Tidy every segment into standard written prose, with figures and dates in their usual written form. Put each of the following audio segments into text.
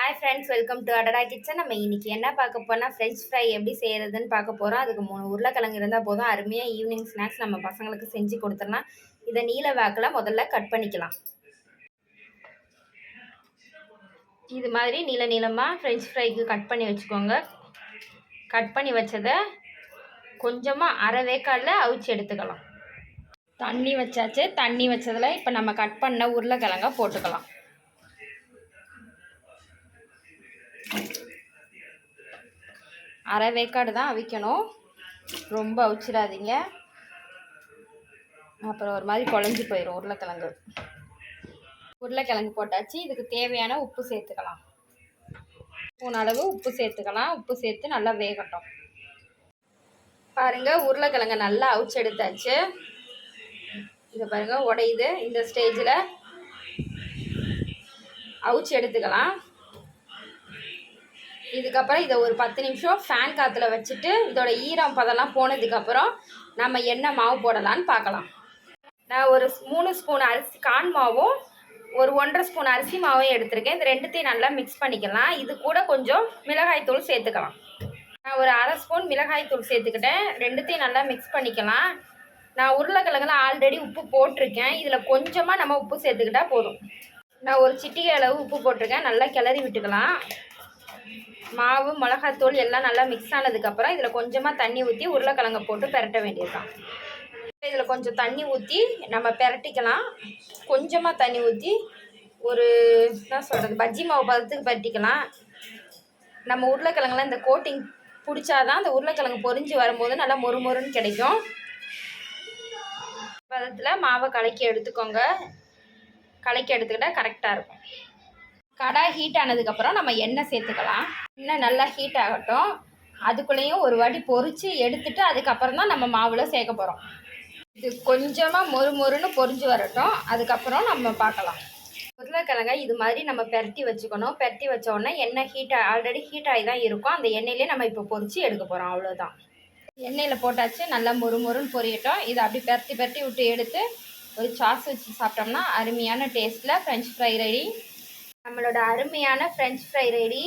Hi friends, welcome to அடடா kitchen. நம்ம இன்னைக்கு என்ன பார்க்க போனால் ஃப்ரெஞ்ச் ஃப்ரை எப்படி செய்கிறதுன்னு பார்க்க போகிறோம். அதுக்கு 3 உருளைக்கிழங்கு இருந்தால் போதும். அருமையாக ஈவினிங் ஸ்நாக்ஸ் நம்ம பசங்களுக்கு செஞ்சு கொடுத்துடலாம். இதை நீல வாக்கில் முதல்ல கட் பண்ணிக்கலாம். இது மாதிரி நீள நீளமாக ஃப்ரெஞ்ச் ஃப்ரைக்கு கட் பண்ணி வச்சுக்கோங்க. கட் பண்ணி வச்சதை கொஞ்சமாக அரை வேக்காடில் அவிச்சு எடுத்துக்கலாம். தண்ணி வச்சாச்சு. தண்ணி வச்சதில் இப்போ நம்ம கட் பண்ண உருளைக்கிழங்க போட்டுக்கலாம். அரை வேக்காடு தான் அவிக்கணும், ரொம்ப அவிச்சிடாதீங்க, அப்புறம் ஒரு மாதிரி குழஞ்சி போயிடும் உருளைக்கிழங்கு. உருளைக்கிழங்கு போட்டாச்சு. இதுக்கு தேவையான உப்பு சேர்த்துக்கலாம். ஸ்பூன் அளவு உப்பு சேர்த்துக்கலாம். உப்பு சேர்த்து நல்லா வேகட்டும். பாருங்கள், உருளைக்கிழங்கு நல்லா அவிச்சு எடுத்தாச்சு. இதை பாருங்கள் உடையுது. இந்த ஸ்டேஜில் அவிச்சு எடுத்துக்கலாம். இதுக்கப்புறம் இதை ஒரு 10 நிமிஷம் ஃபேன் காற்றுல வச்சுட்டு இதோட ஈரம் பதெல்லாம் போனதுக்கப்புறம் நம்ம என்ன மாவு போடலான்னு பார்க்கலாம். நான் ஒரு 3 ஸ்பூன் அரிசி கான் மாவும் ஒரு 1.5 ஸ்பூன் அரிசி மாவும் எடுத்திருக்கேன். இது ரெண்டுத்தையும் நல்லா மிக்ஸ் பண்ணிக்கலாம். இது கூட கொஞ்சம் மிளகாய்த்தூள் சேர்த்துக்கலாம். நான் ஒரு அரை ஸ்பூன் மிளகாய்த்தூள் சேர்த்துக்கிட்டேன். ரெண்டுத்தையும் நல்லா மிக்ஸ் பண்ணிக்கலாம். நான் உருளைக்கிழங்குல ஆல்ரெடி உப்பு போட்டிருக்கேன். இதில் கொஞ்சமாக நம்ம உப்பு சேர்த்துக்கிட்டா போதும். நான் ஒரு சிட்டிகை அளவு உப்பு போட்டிருக்கேன். நல்லா கிளறி விட்டுக்கலாம். மாவு மிளகாத்தூள் எல்லாம் நல்லா மிக்ஸ் ஆனதுக்கப்புறம் இதில் கொஞ்சமாக தண்ணி ஊற்றி உருளைக்கிழங்கை போட்டு பெரட்ட வேண்டியது தான். இதில் கொஞ்சம் தண்ணி ஊற்றி நம்ம பெரட்டிக்கலாம். கொஞ்சமாக தண்ணி ஊற்றி ஒரு என்ன சொல்கிறது, பஜ்ஜி மாவு பதத்துக்கு பெரட்டிக்கலாம். நம்ம உருளைக்கிழங்குலாம் இந்த கோட்டிங் பிடிச்சாதான் அந்த உருளைக்கிழங்கு பொரிஞ்சு வரும்போது நல்லா மொறுமொறுன்னு கிடைக்கும். பதத்தில் மாவை கலக்கி எடுத்துக்கோங்க. கலக்கி எடுத்துக்கிட்டால் கரெக்டாக இருக்கும். கடாய் ஹீட் ஆனதுக்கப்புறம் நம்ம எண்ணெய் சேர்த்துக்கலாம். எண்ணெய் நல்லா ஹீட் ஆகட்டும். அதுக்குள்ளேயும் ஒரு வாட்டி பொரித்து எடுத்துட்டு அதுக்கப்புறம் தான் நம்ம மாவில் சேர்க்க போகிறோம். இது கொஞ்சமாக மொறுமொறுன்னு பொரிஞ்சு வரட்டும். அதுக்கப்புறம் நம்ம பார்க்கலாம். உருளைக்கிழங்கை இது மாதிரி நம்ம பெரட்டி வச்சுக்கணும். பெரட்டி வச்ச உடனே எண்ணெய் ஆல்ரெடி ஹீட் ஆகி தான் இருக்கும். அந்த எண்ணெயிலே நம்ம இப்போ பொரித்து எடுக்க போகிறோம். அவ்வளோதான். எண்ணெயில் போட்டாச்சு. நல்லா மொறுமொறுன்னு பொரியட்டும். இதை அப்படி பெரட்டி பெரட்டி விட்டு எடுத்து ஒரு சாஸ் வச்சு சாப்பிட்டோம்னா அருமையான டேஸ்ட்டில் ஃப்ரெஞ்ச் ஃப்ரை ரெடி. நம்மளோட அருமையான ஃப்ரெஞ்ச் ஃப்ரை ரெடி.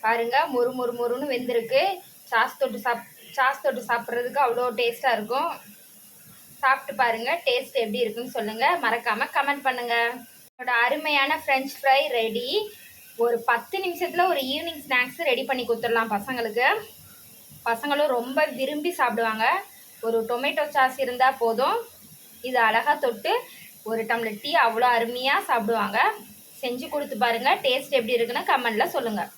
பாருங்கள், மொறுன்னு வெந்திருக்கு. சாஸ் தொட்டு சாப்பிட்றதுக்கு அவ்வளோ டேஸ்ட்டாக இருக்கும். சாப்பிட்டு பாருங்கள், டேஸ்ட் எப்படி இருக்குன்னு சொல்லுங்கள். மறக்காமல் கமெண்ட் பண்ணுங்கள். என்னோட அருமையான ஃப்ரெஞ்ச் ஃப்ரை ரெடி. ஒரு 10 நிமிஷத்தில் ஒரு ஈவினிங் ஸ்நாக்ஸ் ரெடி பண்ணி கொடுத்துடலாம் பசங்களுக்கு. பசங்களும் ரொம்ப விரும்பி சாப்பிடுவாங்க. ஒரு டொமேட்டோ சாஸ் இருந்தால் போதும். இது அழகாக தொட்டு ஒரு டம்ளர் டீ அவ்வளோ அருமையாக சாப்பிடுவாங்க. செஞ்சு கொடுத்து பாருங்கள். டேஸ்ட் எப்படி இருக்குன்னு கமெண்டில் சொல்லுங்கள்.